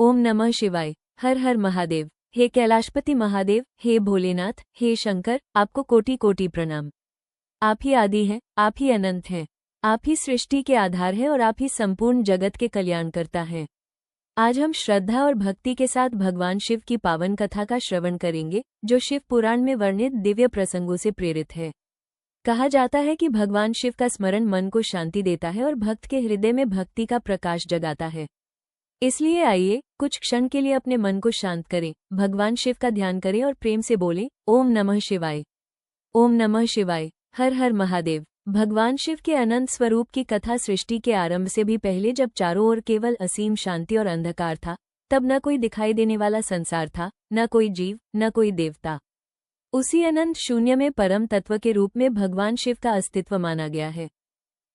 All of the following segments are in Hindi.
ओम नमः शिवाय। हर हर महादेव। हे कैलाशपति महादेव, हे भोलेनाथ, हे शंकर, आपको कोटि कोटि प्रणाम। आप ही आदि हैं, आप ही अनंत हैं, आप ही सृष्टि के आधार हैं और आप ही संपूर्ण जगत के कल्याण करता हैं। आज हम श्रद्धा और भक्ति के साथ भगवान शिव की पावन कथा का श्रवण करेंगे, जो शिव पुराण में वर्णित दिव्य प्रसंगों से प्रेरित है। कहा जाता है कि भगवान शिव का स्मरण मन को शांति देता है और भक्त के हृदय में भक्ति का प्रकाश जगाता है। इसलिए आइए कुछ क्षण के लिए अपने मन को शांत करें, भगवान शिव का ध्यान करें और प्रेम से बोलें, ओम नमः शिवाय। ओम नमः शिवाय। हर हर महादेव। भगवान शिव के अनंत स्वरूप की कथा सृष्टि के आरंभ से भी पहले, जब चारों ओर केवल असीम शांति और अंधकार था, तब न कोई दिखाई देने वाला संसार था, न कोई जीव, न कोई देवता। उसी अनंत शून्य में परम तत्व के रूप में भगवान शिव का अस्तित्व माना गया है।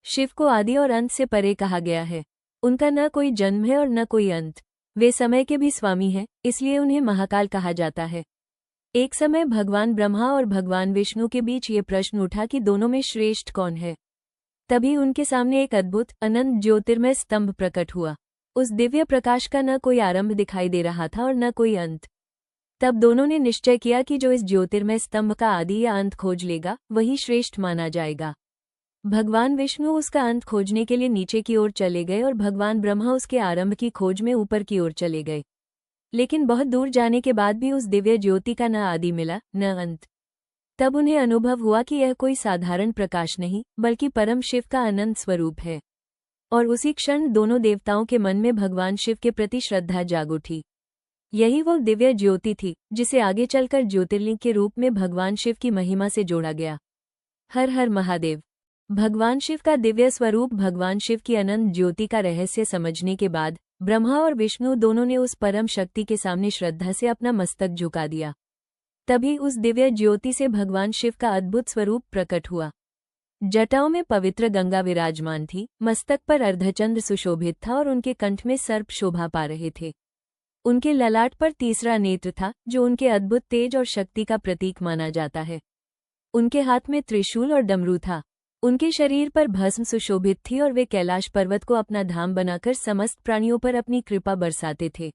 शिव को आदि और अंत से परे कहा गया है। उनका न कोई जन्म है और न कोई अंत। वे समय के भी स्वामी हैं, इसलिए उन्हें महाकाल कहा जाता है। एक समय भगवान ब्रह्मा और भगवान विष्णु के बीच ये प्रश्न उठा कि दोनों में श्रेष्ठ कौन है। तभी उनके सामने एक अद्भुत अनंत ज्योतिर्मय स्तंभ प्रकट हुआ। उस दिव्य प्रकाश का न कोई आरंभ दिखाई दे रहा था और न कोई अंत। तब दोनों ने निश्चय किया कि जो इस ज्योतिर्मय स्तंभ का आदि या अंत खोज लेगा, वही श्रेष्ठ माना जाएगा। भगवान विष्णु उसका अंत खोजने के लिए नीचे की ओर चले गए और भगवान ब्रह्मा उसके आरंभ की खोज में ऊपर की ओर चले गए। लेकिन बहुत दूर जाने के बाद भी उस दिव्य ज्योति का न आदि मिला, न अंत। तब उन्हें अनुभव हुआ कि यह कोई साधारण प्रकाश नहीं, बल्कि परम शिव का अनंत स्वरूप है। और उसी क्षण दोनों देवताओं के मन में भगवान शिव के प्रति श्रद्धा जाग उठी। यही वो दिव्य ज्योति थी, जिसे आगे चलकर ज्योतिर्लिंग के रूप में भगवान शिव की महिमा से जोड़ा गया। हर हर महादेव। भगवान शिव का दिव्य स्वरूप, भगवान शिव की अनंत ज्योति का रहस्य समझने के बाद ब्रह्मा और विष्णु दोनों ने उस परम शक्ति के सामने श्रद्धा से अपना मस्तक झुका दिया। तभी उस दिव्य ज्योति से भगवान शिव का अद्भुत स्वरूप प्रकट हुआ। जटाओं में पवित्र गंगा विराजमान थी, मस्तक पर अर्धचंद्र सुशोभित था और उनके कंठ में सर्प शोभा पा रहे थे। उनके ललाट पर तीसरा नेत्र था, जो उनके अद्भुत तेज और शक्ति का प्रतीक माना जाता है। उनके हाथ में त्रिशूल और डमरू था। उनके शरीर पर भस्म सुशोभित थी और वे कैलाश पर्वत को अपना धाम बनाकर समस्त प्राणियों पर अपनी कृपा बरसाते थे।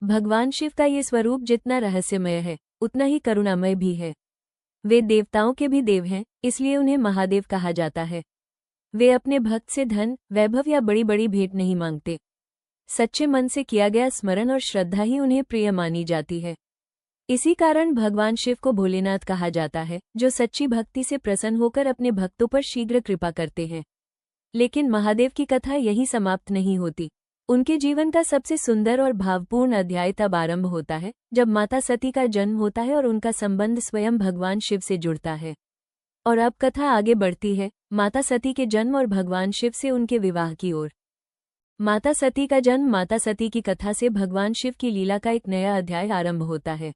भगवान शिव का ये स्वरूप जितना रहस्यमय है, उतना ही करुणामय भी है। वे देवताओं के भी देव हैं, इसलिए उन्हें महादेव कहा जाता है। वे अपने भक्त से धन, वैभव या बड़ी बड़ी भेंट नहीं मांगते। सच्चे मन से किया गया स्मरण और श्रद्धा ही उन्हें प्रिय मानी जाती है। इसी कारण भगवान शिव को भोलेनाथ कहा जाता है, जो सच्ची भक्ति से प्रसन्न होकर अपने भक्तों पर शीघ्र कृपा करते हैं। लेकिन महादेव की कथा यहीं समाप्त नहीं होती। उनके जीवन का सबसे सुंदर और भावपूर्ण अध्याय तब आरंभ होता है, जब माता सती का जन्म होता है और उनका संबंध स्वयं भगवान शिव से जुड़ता है। और अब कथा आगे बढ़ती है, माता सती के जन्म और भगवान शिव से उनके विवाह की ओर। माता सती का जन्म। माता सती की कथा से भगवान शिव की लीला का एक नया अध्याय आरंभ होता है।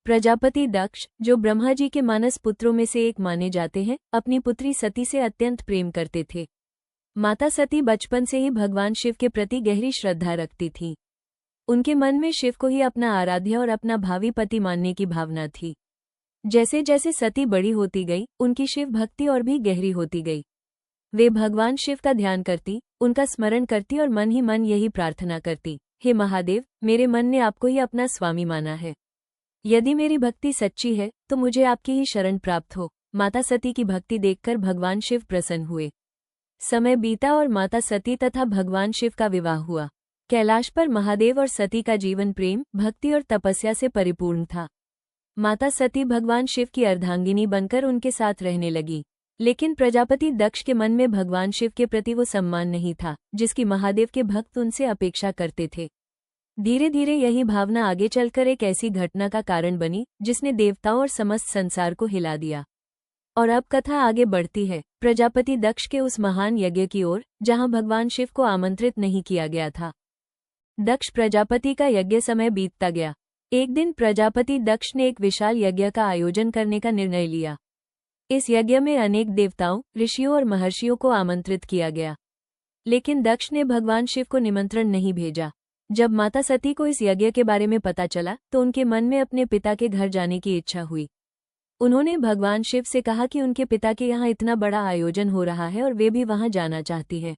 प्रजापति दक्ष, जो ब्रह्मा जी के मानस पुत्रों में से एक माने जाते हैं, अपनी पुत्री सती से अत्यंत प्रेम करते थे। माता सती बचपन से ही भगवान शिव के प्रति गहरी श्रद्धा रखती थीं। उनके मन में शिव को ही अपना आराध्य और अपना भावी पति मानने की भावना थी। जैसे जैसे सती बड़ी होती गई, उनकी शिव भक्ति और भी गहरी होती गई। वे भगवान शिव का ध्यान करती, उनका स्मरण करती और मन ही मन यही प्रार्थना करती, हे महादेव, मेरे मन ने आपको ही अपना स्वामी माना है। यदि मेरी भक्ति सच्ची है, तो मुझे आपकी ही शरण प्राप्त हो। माता सती की भक्ति देखकर भगवान शिव प्रसन्न हुए। समय बीता और माता सती तथा भगवान शिव का विवाह हुआ। कैलाश पर महादेव और सती का जीवन प्रेम, भक्ति और तपस्या से परिपूर्ण था। माता सती भगवान शिव की अर्धांगिनी बनकर उनके साथ रहने लगी। लेकिन प्रजापति दक्ष के मन में भगवान शिव के प्रति वो सम्मान नहीं था, जिसकी महादेव के भक्त उनसे अपेक्षा करते थे। धीरे धीरे यही भावना आगे चलकर एक ऐसी घटना का कारण बनी, जिसने देवताओं और समस्त संसार को हिला दिया। और अब कथा आगे बढ़ती है, प्रजापति दक्ष के उस महान यज्ञ की ओर, जहां भगवान शिव को आमंत्रित नहीं किया गया था। दक्ष प्रजापति का यज्ञ समय बीतता गया। एक दिन प्रजापति दक्ष ने एक विशाल यज्ञ का आयोजन करने का निर्णय लिया। इस यज्ञ में अनेक देवताओं, ऋषियों और महर्षियों को आमंत्रित किया गया। लेकिन दक्ष ने भगवान शिव को निमंत्रण नहीं भेजा। जब माता सती को इस यज्ञ के बारे में पता चला, तो उनके मन में अपने पिता के घर जाने की इच्छा हुई। उन्होंने भगवान शिव से कहा कि उनके पिता के यहाँ इतना बड़ा आयोजन हो रहा है और वे भी वहां जाना चाहती है।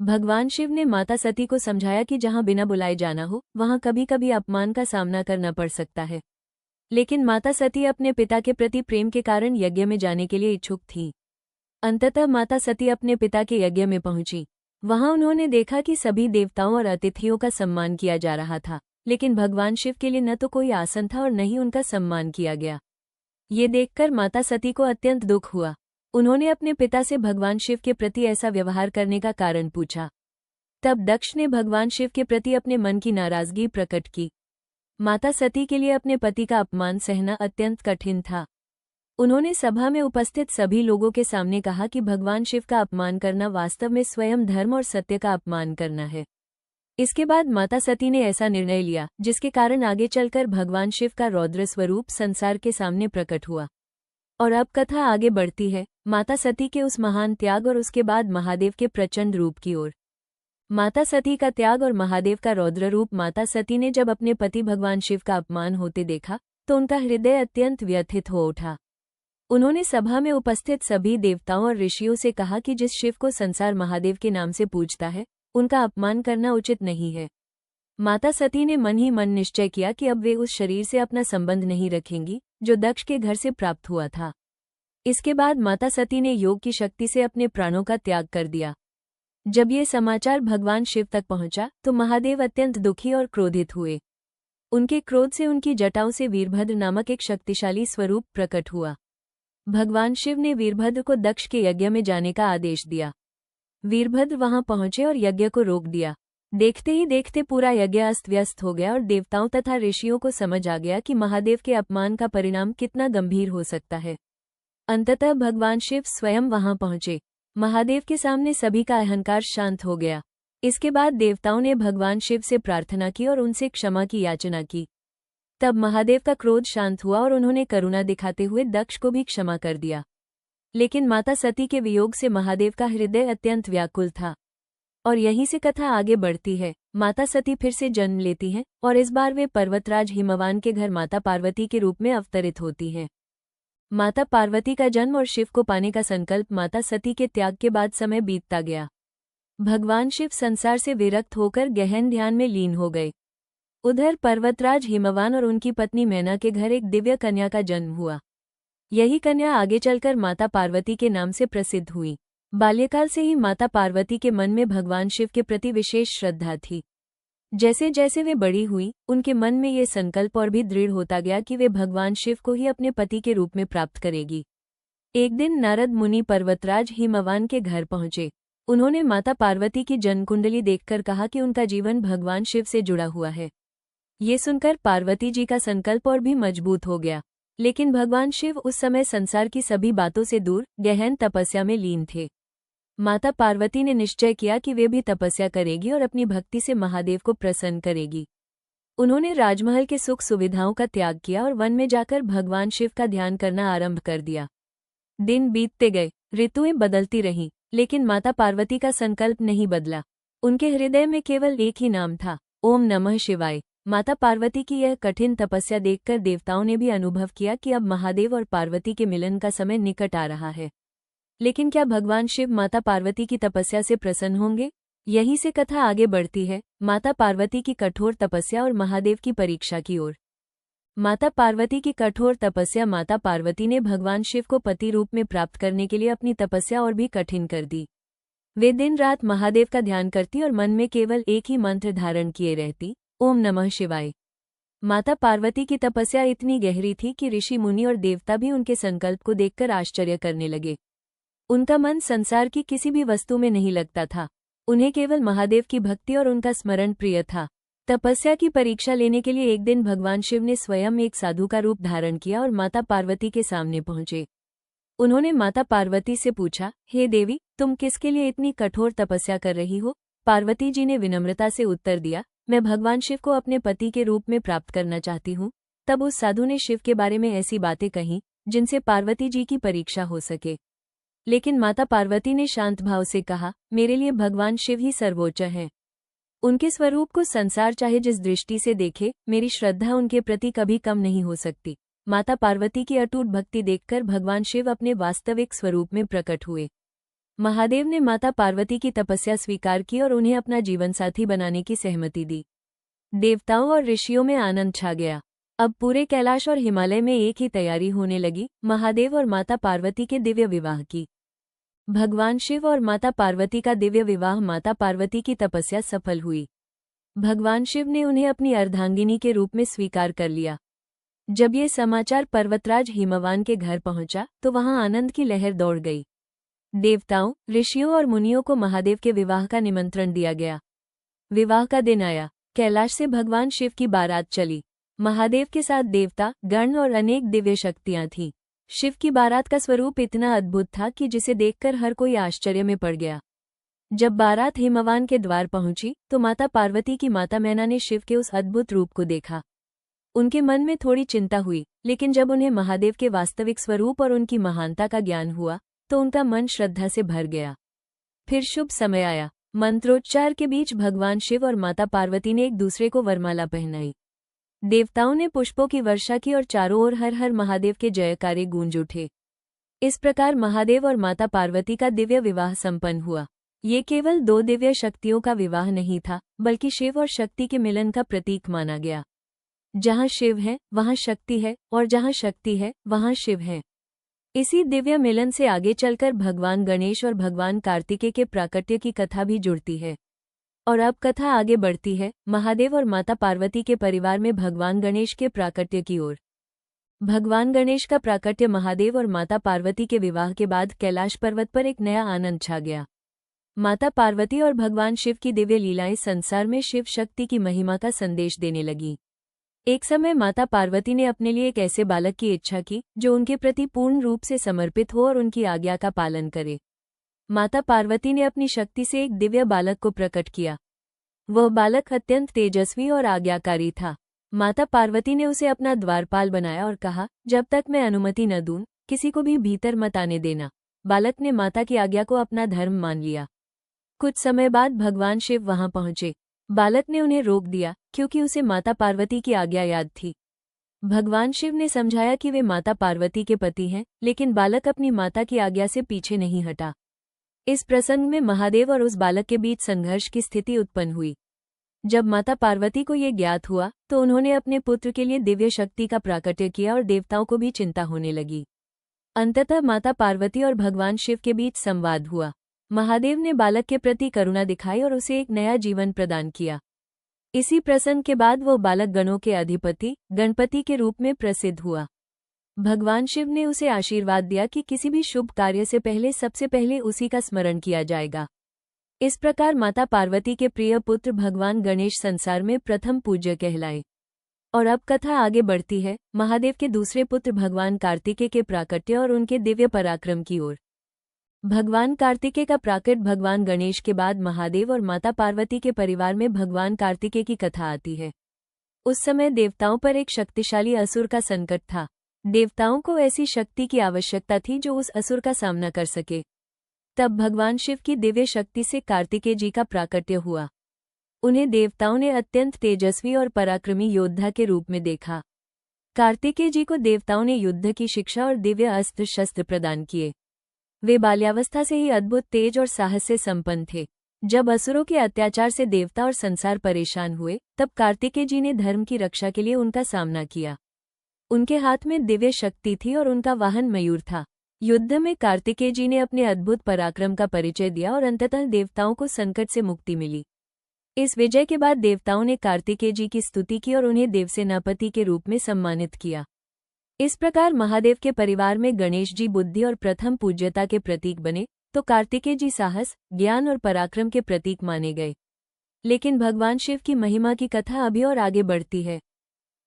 भगवान शिव ने माता सती को समझाया कि जहाँ बिना बुलाए जाना हो वहाँ कभी कभी अपमान का सामना करना पड़ सकता है। लेकिन माता सती अपने पिता के प्रति प्रेम के कारण यज्ञ में जाने के लिए इच्छुक थी। अंततः माता सती अपने पिता के यज्ञ में पहुंची। वहां उन्होंने देखा कि सभी देवताओं और अतिथियों का सम्मान किया जा रहा था, लेकिन भगवान शिव के लिए न तो कोई आसन था और न ही उनका सम्मान किया गया। ये देखकर माता सती को अत्यंत दुख हुआ। उन्होंने अपने पिता से भगवान शिव के प्रति ऐसा व्यवहार करने का कारण पूछा। तब दक्ष ने भगवान शिव के प्रति अपने मन की नाराजगी प्रकट की। माता सती के लिए अपने पति का अपमान सहना अत्यंत कठिन था। उन्होंने सभा में उपस्थित सभी लोगों के सामने कहा कि भगवान शिव का अपमान करना वास्तव में स्वयं धर्म और सत्य का अपमान करना है। इसके बाद माता सती ने ऐसा निर्णय लिया जिसके कारण आगे चलकर भगवान शिव का रौद्र स्वरूप संसार के सामने प्रकट हुआ। और अब कथा आगे बढ़ती है माता सती के उस महान त्याग और उसके बाद महादेव के प्रचंड रूप की ओर। माता सती का त्याग और महादेव का रौद्र रूप। माता सती ने जब अपने पति भगवान शिव का अपमान होते देखा तो उनका हृदय अत्यंत व्यथित हो उठा। उन्होंने सभा में उपस्थित सभी देवताओं और ऋषियों से कहा कि जिस शिव को संसार महादेव के नाम से पूजता है उनका अपमान करना उचित नहीं है। माता सती ने मन ही मन निश्चय किया कि अब वे उस शरीर से अपना संबंध नहीं रखेंगी जो दक्ष के घर से प्राप्त हुआ था। इसके बाद माता सती ने योग की शक्ति से अपने प्राणों का त्याग कर दिया। जब ये समाचार भगवान शिव तक पहुंचा तो महादेव अत्यंत दुखी और क्रोधित हुए। उनके क्रोध से उनकी जटाओं से वीरभद्र नामक एक शक्तिशाली स्वरूप प्रकट हुआ। भगवान शिव ने वीरभद्र को दक्ष के यज्ञ में जाने का आदेश दिया। वीरभद्र वहां पहुंचे और यज्ञ को रोक दिया। देखते ही देखते पूरा यज्ञ अस्त व्यस्त हो गया और देवताओं तथा ऋषियों को समझ आ गया कि महादेव के अपमान का परिणाम कितना गंभीर हो सकता है। अंततः भगवान शिव स्वयं वहां पहुंचे। महादेव के सामने सभी का अहंकार शांत हो गया। इसके बाद देवताओं ने भगवान शिव से प्रार्थना की और उनसे क्षमा की याचना की। तब महादेव का क्रोध शांत हुआ और उन्होंने करुणा दिखाते हुए दक्ष को भी क्षमा कर दिया। लेकिन माता सती के वियोग से महादेव का हृदय अत्यंत व्याकुल था। और यहीं से कथा आगे बढ़ती है। माता सती फिर से जन्म लेती हैं और इस बार वे पर्वतराज हिमवान के घर माता पार्वती के रूप में अवतरित होती हैं। माता पार्वती का जन्म और शिव को पाने का संकल्प। माता सती के त्याग के बाद समय बीतता गया। भगवान शिव संसार से विरक्त होकर गहन ध्यान में लीन हो गए। उधर पर्वतराज हिमवान और उनकी पत्नी मैना के घर एक दिव्य कन्या का जन्म हुआ। यही कन्या आगे चलकर माता पार्वती के नाम से प्रसिद्ध हुई। बाल्यकाल से ही माता पार्वती के मन में भगवान शिव के प्रति विशेष श्रद्धा थी। जैसे जैसे वे बड़ी हुई उनके मन में ये संकल्प और भी दृढ़ होता गया कि वे भगवान शिव को ही अपने पति के रूप में प्राप्त करेगी। एक दिन नारद मुनि पर्वतराज हिमवान के घर पहुंचे। उन्होंने माता पार्वती की जन्मकुंडली देखकर कहा कि उनका जीवन भगवान शिव से जुड़ा हुआ है। ये सुनकर पार्वती जी का संकल्प और भी मजबूत हो गया। लेकिन भगवान शिव उस समय संसार की सभी बातों से दूर गहन तपस्या में लीन थे। माता पार्वती ने निश्चय किया कि वे भी तपस्या करेगी और अपनी भक्ति से महादेव को प्रसन्न करेगी। उन्होंने राजमहल के सुख सुविधाओं का त्याग किया और वन में जाकर भगवान शिव का ध्यान करना आरंभ कर दिया। दिन बीतते गए, ऋतुएं बदलती रहीं, लेकिन माता पार्वती का संकल्प नहीं बदला। उनके हृदय में केवल एक ही नाम था, ओम नमः शिवाय। माता पार्वती की यह कठिन तपस्या देखकर देवताओं ने भी अनुभव किया कि अब महादेव और पार्वती के मिलन का समय निकट आ रहा है। लेकिन क्या भगवान शिव माता पार्वती की तपस्या से प्रसन्न होंगे? यहीं से कथा आगे बढ़ती है माता पार्वती की कठोर तपस्या और महादेव की परीक्षा की ओर। माता पार्वती की कठोर तपस्या। माता पार्वती ने भगवान शिव को पति रूप में प्राप्त करने के लिए अपनी तपस्या और भी कठिन कर दी। वे दिन रात महादेव का ध्यान करती और मन में केवल एक ही मंत्र धारण किए रहती, ओम नमः शिवाय। माता पार्वती की तपस्या इतनी गहरी थी कि ऋषि मुनि और देवता भी उनके संकल्प को देखकर आश्चर्य करने लगे। उनका मन संसार की किसी भी वस्तु में नहीं लगता था। उन्हें केवल महादेव की भक्ति और उनका स्मरण प्रिय था। तपस्या की परीक्षा लेने के लिए एक दिन भगवान शिव ने स्वयं एक साधु का रूप धारण किया और माता पार्वती के सामने पहुंचे। उन्होंने माता पार्वती से पूछा, हे देवी, तुम किसके लिए इतनी कठोर तपस्या कर रही हो? पार्वती जी ने विनम्रता से उत्तर दिया, मैं भगवान शिव को अपने पति के रूप में प्राप्त करना चाहती हूँ। तब उस साधु ने शिव के बारे में ऐसी बातें कहीं जिनसे पार्वती जी की परीक्षा हो सके। लेकिन माता पार्वती ने शांत भाव से कहा, मेरे लिए भगवान शिव ही सर्वोच्च हैं। उनके स्वरूप को संसार चाहे जिस दृष्टि से देखे, मेरी श्रद्धा उनके प्रति कभी कम नहीं हो सकती। माता पार्वती की अटूट भक्ति देखकर भगवान शिव अपने वास्तविक स्वरूप में प्रकट हुए। महादेव ने माता पार्वती की तपस्या स्वीकार की और उन्हें अपना जीवनसाथी बनाने की सहमति दी। देवताओं और ऋषियों में आनंद छा गया। अब पूरे कैलाश और हिमालय में एक ही तैयारी होने लगी, महादेव और माता पार्वती के दिव्य विवाह की। भगवान शिव और माता पार्वती का दिव्य विवाह। माता पार्वती की तपस्या सफल हुई। भगवान शिव ने उन्हें अपनी अर्धांगिनी के रूप में स्वीकार कर लिया। जब ये समाचार पर्वतराज हिमवान के घर पहुंचा तो वहां आनंद की लहर दौड़ गई। देवताओं, ऋषियों और मुनियों को महादेव के विवाह का निमंत्रण दिया गया। विवाह का दिन आया। कैलाश से भगवान शिव की बारात चली। महादेव के साथ देवता, गण और अनेक दिव्य शक्तियां थीं। शिव की बारात का स्वरूप इतना अद्भुत था कि जिसे देखकर हर कोई आश्चर्य में पड़ गया। जब बारात हिमवान के द्वार पहुंची तो माता पार्वती की माता मैना ने शिव के उस अद्भुत रूप को देखा। उनके मन में थोड़ी चिंता हुई, लेकिन जब उन्हें महादेव के वास्तविक स्वरूप और उनकी महानता का ज्ञान हुआ तो उनका मन श्रद्धा से भर गया। फिर शुभ समय आया। मंत्रोच्चार के बीच भगवान शिव और माता पार्वती ने एक दूसरे को वरमाला पहनाई। देवताओं ने पुष्पों की वर्षा की और चारों ओर हर हर महादेव के जयकारे गूंज उठे। इस प्रकार महादेव और माता पार्वती का दिव्य विवाह संपन्न हुआ। ये केवल दो दिव्य शक्तियों का विवाह नहीं था, बल्कि शिव और शक्ति के मिलन का प्रतीक माना गया। जहाँ शिव है वहाँ शक्ति है, और जहाँ शक्ति है वहाँ शिव है। इसी दिव्य मिलन से आगे चलकर भगवान गणेश और भगवान कार्तिकेय के प्राकट्य की कथा भी जुड़ती है। और अब कथा आगे बढ़ती है महादेव और माता पार्वती के परिवार में भगवान गणेश के प्राकट्य की ओर। भगवान गणेश का प्राकट्य। महादेव और माता पार्वती के विवाह के बाद कैलाश पर्वत पर एक नया आनंद छा गया। माता पार्वती और भगवान शिव की दिव्य लीलाएं संसार में शिव शक्ति की महिमा का संदेश देने लगी। एक समय माता पार्वती ने अपने लिए एक ऐसे बालक की इच्छा की जो उनके प्रति पूर्ण रूप से समर्पित हो और उनकी आज्ञा का पालन करे। माता पार्वती ने अपनी शक्ति से एक दिव्य बालक को प्रकट किया। वह बालक अत्यंत तेजस्वी और आज्ञाकारी था। माता पार्वती ने उसे अपना द्वारपाल बनाया और कहा, जब तक मैं अनुमति न दूं, किसी को भी भीतर मत आने देना। बालक ने माता की आज्ञा को अपना धर्म मान लिया। कुछ समय बाद भगवान शिव वहां पहुंचे। बालक ने उन्हें रोक दिया क्योंकि उसे माता पार्वती की आज्ञा याद थी। भगवान शिव ने समझाया कि वे माता पार्वती के पति हैं, लेकिन बालक अपनी माता की आज्ञा से पीछे नहीं हटा। इस प्रसंग में महादेव और उस बालक के बीच संघर्ष की स्थिति उत्पन्न हुई। जब माता पार्वती को ये ज्ञात हुआ तो उन्होंने अपने पुत्र के लिए दिव्य शक्ति का प्राकट्य किया और देवताओं को भी चिंता होने लगी। अंततः माता पार्वती और भगवान शिव के बीच संवाद हुआ। महादेव ने बालक के प्रति करुणा दिखाई और उसे एक नया जीवन प्रदान किया। इसी प्रसंग के बाद वो बालक गणों के अधिपति गणपति के रूप में प्रसिद्ध हुआ। भगवान शिव ने उसे आशीर्वाद दिया कि किसी भी शुभ कार्य से पहले सबसे पहले उसी का स्मरण किया जाएगा। इस प्रकार माता पार्वती के प्रिय पुत्र भगवान गणेश संसार में प्रथम पूज्य कहलाए। और अब कथा आगे बढ़ती है महादेव के दूसरे पुत्र भगवान कार्तिकेय के प्राकट्य और उनके दिव्य पराक्रम की ओर। भगवान कार्तिकेय का प्राकट भगवान गणेश के बाद महादेव और माता पार्वती के परिवार में भगवान कार्तिकेय की कथा आती है। उस समय देवताओं पर एक शक्तिशाली असुर का संकट था। देवताओं को ऐसी शक्ति की आवश्यकता थी जो उस असुर का सामना कर सके। तब भगवान शिव की दिव्य शक्ति से कार्तिकेय जी का प्राकट्य हुआ। उन्हें देवताओं ने अत्यंत तेजस्वी और पराक्रमी योद्धा के रूप में देखा। कार्तिकेय जी को देवताओं ने युद्ध की शिक्षा और दिव्य अस्त्र शस्त्र प्रदान किए। वे बाल्यावस्था से ही अद्भुत तेज और साहस से संपन्न थे। जब असुरों के अत्याचार से देवता और संसार परेशान हुए, तब कार्तिकेय जी ने धर्म की रक्षा के लिए उनका सामना किया। उनके हाथ में दिव्य शक्ति थी और उनका वाहन मयूर था। युद्ध में कार्तिकेय जी ने अपने अद्भुत पराक्रम का परिचय दिया और अंततः देवताओं को संकट से मुक्ति मिली। इस विजय के बाद देवताओं ने कार्तिकेय जी की स्तुति की और उन्हें देवसेनापति के रूप में सम्मानित किया। इस प्रकार महादेव के परिवार में गणेश जी बुद्धि और प्रथम पूज्यता के प्रतीक बने, तो कार्तिकेय जी साहस, ज्ञान और पराक्रम के प्रतीक माने गए। लेकिन भगवान शिव की महिमा की कथा अभी और आगे बढ़ती है।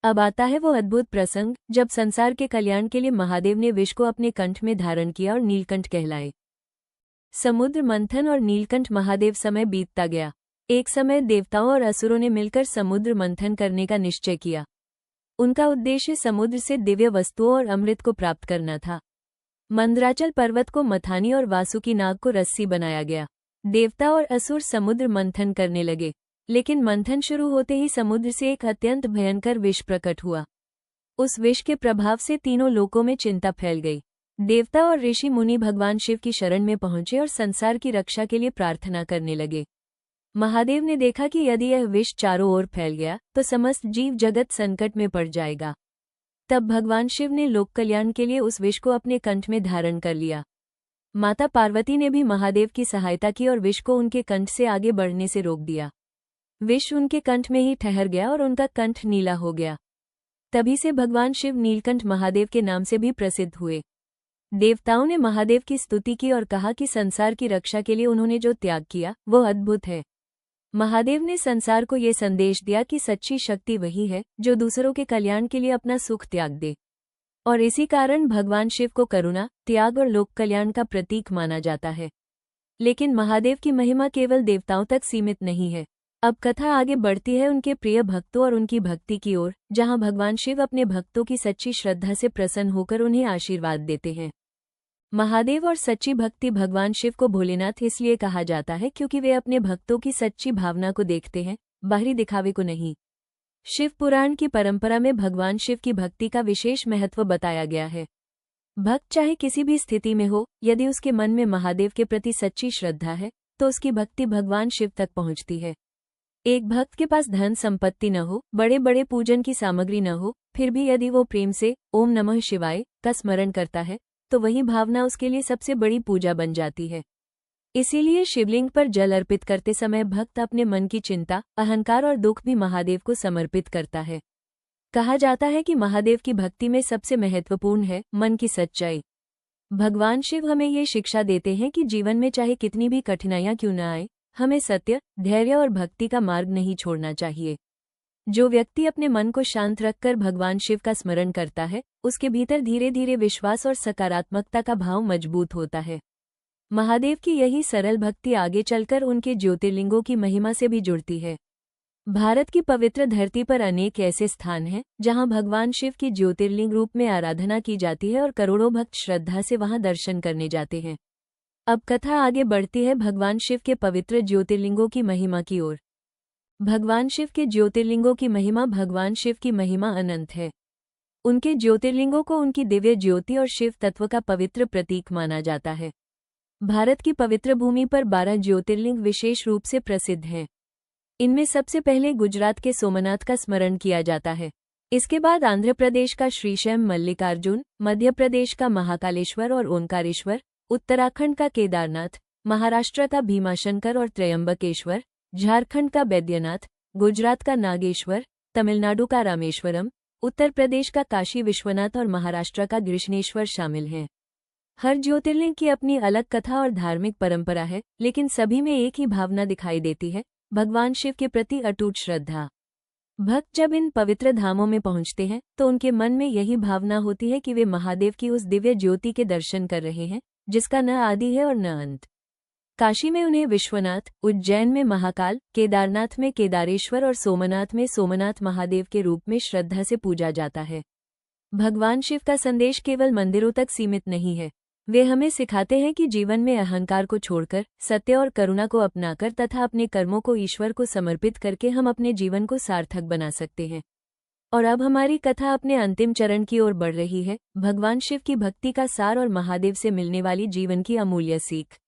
अब आता है वो अद्भुत प्रसंग जब संसार के कल्याण के लिए महादेव ने विष को अपने कंठ में धारण किया और नीलकंठ कहलाए। समुद्र मंथन और नीलकंठ महादेव समय बीतता गया। एक समय देवताओं और असुरों ने मिलकर समुद्र मंथन करने का निश्चय किया। उनका उद्देश्य समुद्र से दिव्य वस्तुओं और अमृत को प्राप्त करना था। मंदराचल पर्वत को मथानी और वासुकी नाग को रस्सी बनाया गया। देवता और असुर समुद्र मंथन करने लगे, लेकिन मंथन शुरू होते ही समुद्र से एक अत्यंत भयंकर विष प्रकट हुआ। उस विष के प्रभाव से तीनों लोकों में चिंता फैल गई। देवता और ऋषि मुनि भगवान शिव की शरण में पहुंचे और संसार की रक्षा के लिए प्रार्थना करने लगे। महादेव ने देखा कि यदि यह विष चारों ओर फैल गया तो समस्त जीव जगत संकट में पड़ जाएगा। तब भगवान शिव ने लोक कल्याण के लिए उस विष को अपने कंठ में धारण कर लिया। माता पार्वती ने भी महादेव की सहायता की और विष को उनके कंठ से आगे बढ़ने से रोक दिया। विष उनके कंठ में ही ठहर गया और उनका कंठ नीला हो गया। तभी से भगवान शिव नीलकंठ महादेव के नाम से भी प्रसिद्ध हुए। देवताओं ने महादेव की स्तुति की और कहा कि संसार की रक्षा के लिए उन्होंने जो त्याग किया वो अद्भुत है। महादेव ने संसार को ये संदेश दिया कि सच्ची शक्ति वही है जो दूसरों के कल्याण के लिए अपना सुख त्याग दे, और इसी कारण भगवान शिव को करुणा, त्याग और लोक कल्याण का प्रतीक माना जाता है। लेकिन महादेव की महिमा केवल देवताओं तक सीमित नहीं है। अब कथा आगे बढ़ती है उनके प्रिय भक्तों और उनकी भक्ति की ओर, जहां भगवान शिव अपने भक्तों की सच्ची श्रद्धा से प्रसन्न होकर उन्हें आशीर्वाद देते हैं। महादेव और सच्ची भक्ति भगवान शिव को भोलेनाथ इसलिए कहा जाता है क्योंकि वे अपने भक्तों की सच्ची भावना को देखते हैं, बाहरी दिखावे को नहीं। शिव पुराण की परंपरा में भगवान शिव की भक्ति का विशेष महत्व बताया गया है। भक्त चाहे किसी भी स्थिति में हो, यदि उसके मन में महादेव के प्रति सच्ची श्रद्धा है तो उसकी भक्ति भगवान शिव तक पहुंचती है। एक भक्त के पास धन संपत्ति न हो, बड़े बड़े पूजन की सामग्री न हो, फिर भी यदि वो प्रेम से ओम नमः शिवाय का स्मरण करता है तो वही भावना उसके लिए सबसे बड़ी पूजा बन जाती है। इसीलिए शिवलिंग पर जल अर्पित करते समय भक्त अपने मन की चिंता, अहंकार और दुख भी महादेव को समर्पित करता है। कहा जाता है कि महादेव की भक्ति में सबसे महत्वपूर्ण है मन की सच्चाई। भगवान शिव हमें ये शिक्षा देते हैं कि जीवन में चाहे कितनी भी कठिनाइयां क्यों न आए, हमें सत्य, धैर्य और भक्ति का मार्ग नहीं छोड़ना चाहिए। जो व्यक्ति अपने मन को शांत रखकर भगवान शिव का स्मरण करता है, उसके भीतर धीरे धीरे विश्वास और सकारात्मकता का भाव मजबूत होता है। महादेव की यही सरल भक्ति आगे चलकर उनके ज्योतिर्लिंगों की महिमा से भी जुड़ती है। भारत की पवित्र धरती पर अनेक ऐसे स्थान हैं जहां भगवान शिव की ज्योतिर्लिंग रूप में आराधना की जाती है और करोड़ों भक्त श्रद्धा से वहां दर्शन करने जाते हैं। अब कथा आगे बढ़ती है भगवान शिव के पवित्र ज्योतिर्लिंगों की महिमा की ओर। भगवान शिव के ज्योतिर्लिंगों की महिमा। भगवान शिव की महिमा अनंत है। उनके ज्योतिर्लिंगों को उनकी दिव्य ज्योति और शिव तत्व का पवित्र प्रतीक माना जाता है। भारत की पवित्र भूमि पर 12 ज्योतिर्लिंग विशेष रूप से प्रसिद्ध हैं। इनमें सबसे पहले गुजरात के सोमनाथ का स्मरण किया जाता है। इसके बाद आंध्र प्रदेश का श्रीशैम मल्लिकार्जुन, मध्य प्रदेश का महाकालेश्वर और ओंकारेश्वर, उत्तराखंड का केदारनाथ, महाराष्ट्र का भीमाशंकर और त्रयंबकेश्वर, झारखंड का बैद्यनाथ, गुजरात का नागेश्वर, तमिलनाडु का रामेश्वरम, उत्तर प्रदेश का काशी विश्वनाथ और महाराष्ट्र का कृष्णेश्वर शामिल हैं। हर ज्योतिर्लिंग की अपनी अलग कथा और धार्मिक परंपरा है, लेकिन सभी में एक ही भावना दिखाई देती है, भगवान शिव के प्रति अटूट श्रद्धा। भक्त जब इन पवित्र धामों में पहुंचते हैं तो उनके मन में यही भावना होती है कि वे महादेव की उस दिव्य ज्योति के दर्शन कर रहे हैं जिसका न आदि है और न अंत। काशी में उन्हें विश्वनाथ, उज्जैन में महाकाल, केदारनाथ में केदारेश्वर और सोमनाथ में सोमनाथ महादेव के रूप में श्रद्धा से पूजा जाता है। भगवान शिव का संदेश केवल मंदिरों तक सीमित नहीं है। वे हमें सिखाते हैं कि जीवन में अहंकार को छोड़कर सत्य और करुणा को अपनाकर तथा अपने कर्मों को ईश्वर को समर्पित करके हम अपने जीवन को सार्थक बना सकते हैं। और अब हमारी कथा अपने अंतिम चरण की ओर बढ़ रही है, भगवान शिव की भक्ति का सार और महादेव से मिलने वाली जीवन की अमूल्य सीख।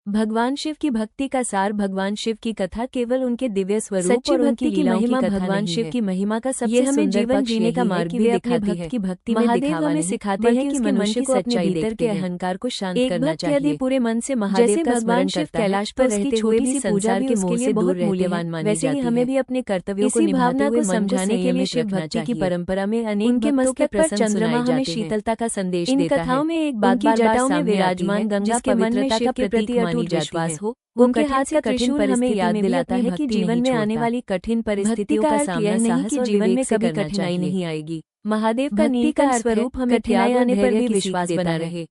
भगवान शिव की भक्ति का सार। भगवान शिव की कथा केवल उनके दिव्य स्वरूप और उनकी लीलाओं की कथा भगवान नहीं शिव है। की महिमा का सबसे ये हमें सुंदर जीवन पक्ष जीने का यही है मार्ग कि भी वे अपने दिखाती भक्त है। की भक्ति में महादेव दिखावा हमें नहीं, सिखाते बल्कि हैं कि उसके मन मनुष्य की को अपने सच्चाई भीतर देखते के हैं। अहंकार को शांत एक करना भक्त यदि चाहिए। पूरे मन से महादेव जैसे का भगवान स्मरण शिव करता है कैलाश तो पर उसकी रहते हुए छोटी भी सी पूजा संसार भी के उसके मोह लिए से दूर बहुत रहते मूल्यवान हैं। मानी वैसे ही जाती हमें है। भी अपने कर्तव्यों को इसी निभाते भावना हुए को मन समझाने ध्याने के के लिए लिए शिव रखना भक्ति की चाहिए। परंपरा में अनेक उनके भक्तों के मस्तक पर प्रसंग चंद्रमा सुनाए हमें जाते हैं। शीतलता का संदेश इन देता कथाओं है। में एक बात उनकी बार बार जटाओं में सामने आती विराजमान है, गंगा जिसके मन में पवित्रता शिव का के प्रति प्रतीक मानी अटूट जाती विश्वास है। हो। उनके उनके हाथ हाथ का का कठिन त्रिशूल हमें परिस्थिति याद में भी दिलाता अपनी है कि भक्ति जीवन नहीं में आने छोड़ता। वाली कठिन भक्ति परिस्थितियों का का अर्थ सामना यह नहीं साहस कि और जीवन विवेक में से कभी करना कठिनाई चाहिए। नहीं आएगी। महादेव का भक्ति नील का कंठ अर्थ है स्वरूप हमें कठिनाई त्याग और आने पर धैर्य भी की विश्वास सीख बना देता है। रहे।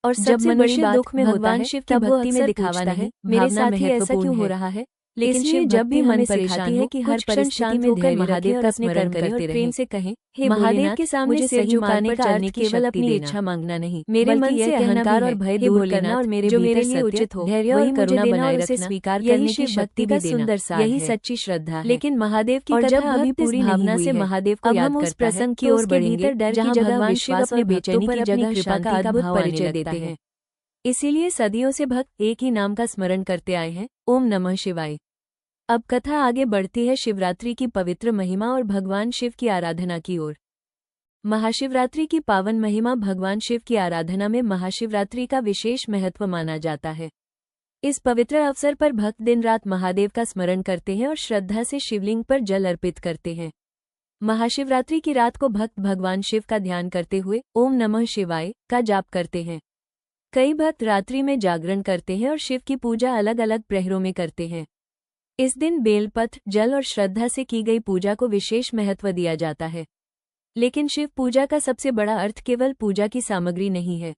और जब सबसे बड़ी मनुष्य बात दुख में होता भगवान है शिव की तब वो भक्ति में अक्सर दिखावा पूछता है, नहीं, मेरे भावना साथ ही ऐसा महत्वपूर्ण क्यों हो है। रहा है। लेकिन इसलिए शिव जब भी भक्ति मन हमें परेशान सिखाती हो, है कि हर कुछ क्षण परिस्थिति शांत में होकर धैर्य महादेव रखें का और अपने स्मरण कर्म करें करते और रहें। प्रेम से कहें, हे महादेव भोलेनाथ, के सामने मुझे सिर सिर झुकाने झुकाने का का अर्थ अर्थ केवल केवल अपनी अपनी इच्छा इच्छा मांगना नहीं, मेरे बल्कि मन यह से कहना अहंकार भी और है, भय हे दूर करना और भोलेनाथ, मेरे जो भीतर मेरे लिए सत्य, उचित हो, धैर्य और वही मुझे करुणा देना बनाए और उसे रखना, स्वीकार यही करने की शिव शक्ति भक्ति भी का देना, सुंदर सार यही है। सच्ची श्रद्धा है। लेकिन महादेव की और कथा जब अभी भक्त इस पूरी नहीं भावना हुई से है। महादेव को अब याद हम उस करता है, प्रसंग की तो ओर उसके बढ़ेंगे भीतर डर की जहां जगह भगवान शिव विश्वास अपने और भक्तों बेचैनी पर की अपनी जगह कृपा का शांति का अद्भुत भाव आने परिचय लगता देते है। हैं। इसीलिए सदियों से भक्त एक ही नाम का स्मरण करते आए हैं, ओम नमः शिवाय। अब कथा आगे बढ़ती है शिवरात्रि की पवित्र महिमा और भगवान शिव की आराधना की ओर। महाशिवरात्रि की पावन महिमा भगवान शिव की आराधना में महाशिवरात्रि का विशेष महत्व माना जाता है। इस पवित्र अवसर पर भक्त दिन रात महादेव का स्मरण करते हैं और श्रद्धा से शिवलिंग पर जल अर्पित करते हैं। महाशिवरात्रि की रात को भक्त भगवान शिव का ध्यान करते हुए ओम नमः शिवाय का जाप करते हैं। कई भक्त रात्रि में जागरण करते हैं और शिव की पूजा अलग अलग प्रहरों में करते हैं। इस दिन बेलपत्र, जल और श्रद्धा से की गई पूजा को विशेष महत्व दिया जाता है। लेकिन शिव पूजा का सबसे बड़ा अर्थ केवल पूजा की सामग्री नहीं है।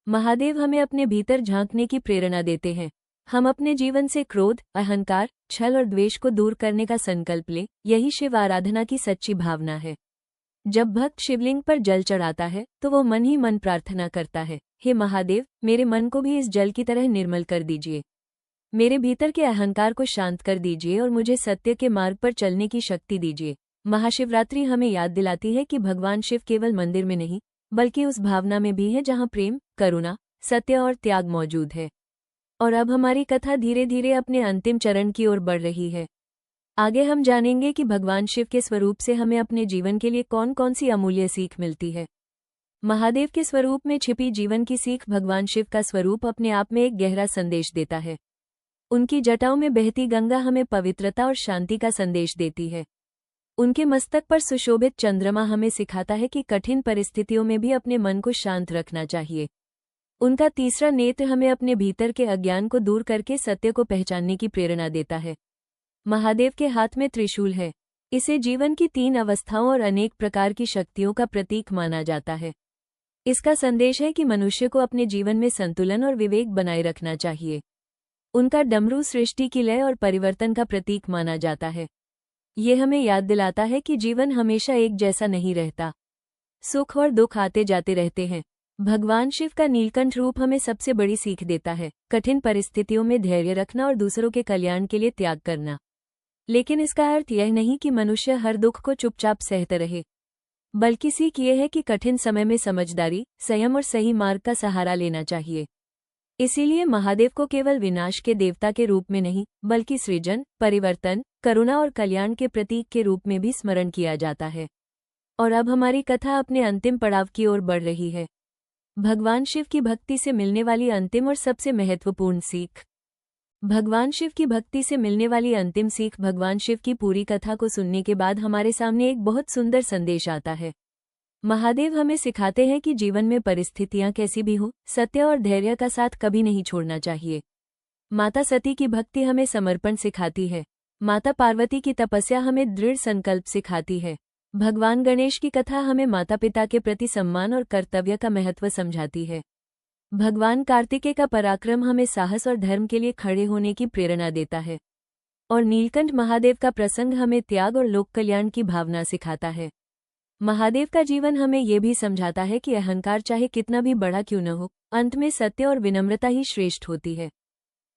महादेव हमें अपने भीतर झांकने की प्रेरणा देते हैं। हम अपने जीवन से क्रोध, अहंकार, छल और द्वेष को दूर करने का संकल्प लें, यही शिव आराधना की सच्ची भावना है। जब भक्त शिवलिंग पर जल चढ़ाता है तो वो मन ही मन प्रार्थना करता है, हे महादेव, मेरे मन को भी इस जल की तरह निर्मल कर दीजिए। मेरे भीतर के अहंकार को शांत कर दीजिए और मुझे सत्य के मार्ग पर चलने की शक्ति दीजिए। महाशिवरात्रि हमें याद दिलाती है कि भगवान शिव केवल मंदिर में नहीं, बल्कि उस भावना में भी है जहाँ प्रेम, करुणा, सत्य और त्याग मौजूद है। और अब हमारी कथा धीरे धीरे अपने अंतिम चरण की ओर बढ़ रही है। आगे हम जानेंगे कि भगवान शिव के स्वरूप से हमें अपने जीवन के लिए कौन कौन सी अमूल्य सीख मिलती है। महादेव के स्वरूप में छिपी जीवन की सीख भगवान शिव का स्वरूप अपने आप में एक गहरा संदेश देता है। उनकी जटाओं में बहती गंगा हमें पवित्रता और शांति का संदेश देती है। उनके मस्तक पर सुशोभित चंद्रमा हमें सिखाता है कि कठिन परिस्थितियों में भी अपने मन को शांत रखना चाहिए। उनका तीसरा नेत्र हमें अपने भीतर के अज्ञान को दूर करके सत्य को पहचानने की प्रेरणा देता है। महादेव के हाथ में त्रिशूल है। इसे जीवन की 3 अवस्थाओं और अनेक प्रकार की शक्तियों का प्रतीक माना जाता है। इसका संदेश है कि मनुष्य को अपने जीवन में संतुलन और विवेक बनाए रखना चाहिए। उनका डमरू सृष्टि की लय और परिवर्तन का प्रतीक माना जाता है। ये हमें याद दिलाता है कि जीवन हमेशा एक जैसा नहीं रहता। सुख और दुख आते जाते रहते हैं। भगवान शिव का नीलकंठ रूप हमें सबसे बड़ी सीख देता है, कठिन परिस्थितियों में धैर्य रखना और दूसरों के कल्याण के लिए त्याग करना। लेकिन इसका अर्थ यह नहीं कि मनुष्य हर दुख को चुपचाप सहते रहे, बल्कि सीख ये है कि कठिन समय में समझदारी, संयम और सही मार्ग का सहारा लेना चाहिए। इसीलिए महादेव को केवल विनाश के देवता के रूप में नहीं, बल्कि सृजन, परिवर्तन, करुणा और कल्याण के प्रतीक के रूप में भी स्मरण किया जाता है। और अब हमारी कथा अपने अंतिम पड़ाव की ओर बढ़ रही है। भगवान शिव की भक्ति से मिलने वाली अंतिम और सबसे महत्वपूर्ण सीख। भगवान शिव की भक्ति से मिलने वाली अंतिम सीख। भगवान शिव की पूरी कथा को सुनने के बाद हमारे सामने एक बहुत सुंदर संदेश आता है। महादेव हमें सिखाते हैं कि जीवन में परिस्थितियां कैसी भी हों, सत्य और धैर्य का साथ कभी नहीं छोड़ना चाहिए। माता सती की भक्ति हमें समर्पण सिखाती है। माता पार्वती की तपस्या हमें दृढ़ संकल्प सिखाती है। भगवान गणेश की कथा हमें माता पिता के प्रति सम्मान और कर्तव्य का महत्व समझाती है। भगवान कार्तिकेय का पराक्रम हमें साहस और धर्म के लिए खड़े होने की प्रेरणा देता है। और नीलकंठ महादेव का प्रसंग हमें त्याग और लोक कल्याण की भावना सिखाता है। महादेव का जीवन हमें ये भी समझाता है कि अहंकार चाहे कितना भी बड़ा क्यों न हो, अंत में सत्य और विनम्रता ही श्रेष्ठ होती है।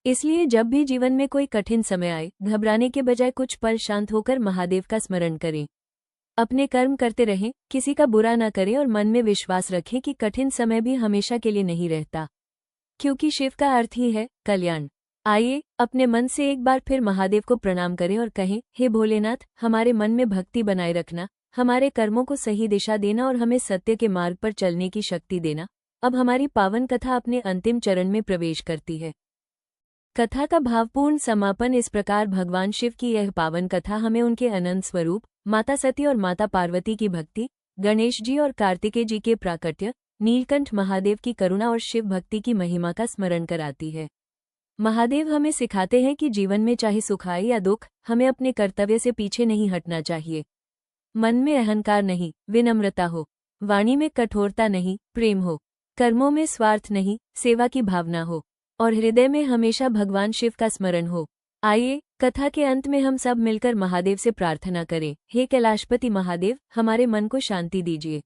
इसलिए जब भी जीवन में कोई कठिन समय आए, घबराने के बजाय कुछ पल शांत होकर महादेव का स्मरण करें। अपने कर्म करते रहें, किसी का बुरा न करें और मन में विश्वास रखें कि कठिन समय भी हमेशा के लिए नहीं रहता, क्योंकि शिव का अर्थ ही है कल्याण। आइए अपने मन से एक बार फिर महादेव को प्रणाम करें और कहें, हे भोलेनाथ, हमारे मन में भक्ति बनाए रखना, हमारे कर्मों को सही दिशा देना और हमें सत्य के मार्ग पर चलने की शक्ति देना। अब हमारी पावन कथा अपने अंतिम चरण में प्रवेश करती है। कथा का भावपूर्ण समापन इस प्रकार। भगवान शिव की यह पावन कथा हमें उनके अनंत स्वरूप, माता सती और माता पार्वती की भक्ति, गणेश जी और कार्तिकेय जी के प्राकट्य, नीलकंठ महादेव की करुणा और शिव भक्ति की महिमा का स्मरण कराती है। महादेव हमें सिखाते हैं कि जीवन में चाहे सुख आए या दुख, हमें अपने कर्तव्य से पीछे नहीं हटना चाहिए। मन में अहंकार नहीं, विनम्रता हो। वाणी में कठोरता नहीं, प्रेम हो। कर्मों में स्वार्थ नहीं, सेवा की भावना हो। और हृदय में हमेशा भगवान शिव का स्मरण हो। आइए कथा के अंत में हम सब मिलकर महादेव से प्रार्थना करें, हे कैलाशपति महादेव, हमारे मन को शांति दीजिए,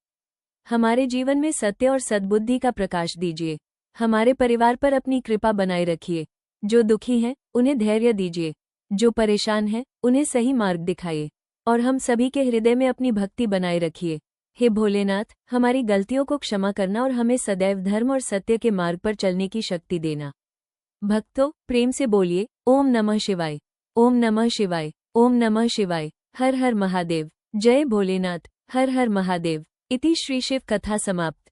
हमारे जीवन में सत्य और सद्बुद्धि का प्रकाश दीजिए, हमारे परिवार पर अपनी कृपा बनाए रखिए, जो दुखी हैं उन्हें धैर्य दीजिए, जो परेशान हैं उन्हें सही मार्ग दिखाइए, और हम सभी के हृदय में अपनी भक्ति बनाए रखिए। हे भोलेनाथ, हमारी गलतियों को क्षमा करना और हमें सदैव धर्म और सत्य के मार्ग पर चलने की शक्ति देना। भक्तों, प्रेम से बोलिए, ओम नमः शिवाय, ओम नमः शिवाय, ओम नमः शिवाय। हर हर महादेव। जय भोलेनाथ। हर हर महादेव। इति श्री शिव कथा समाप्त।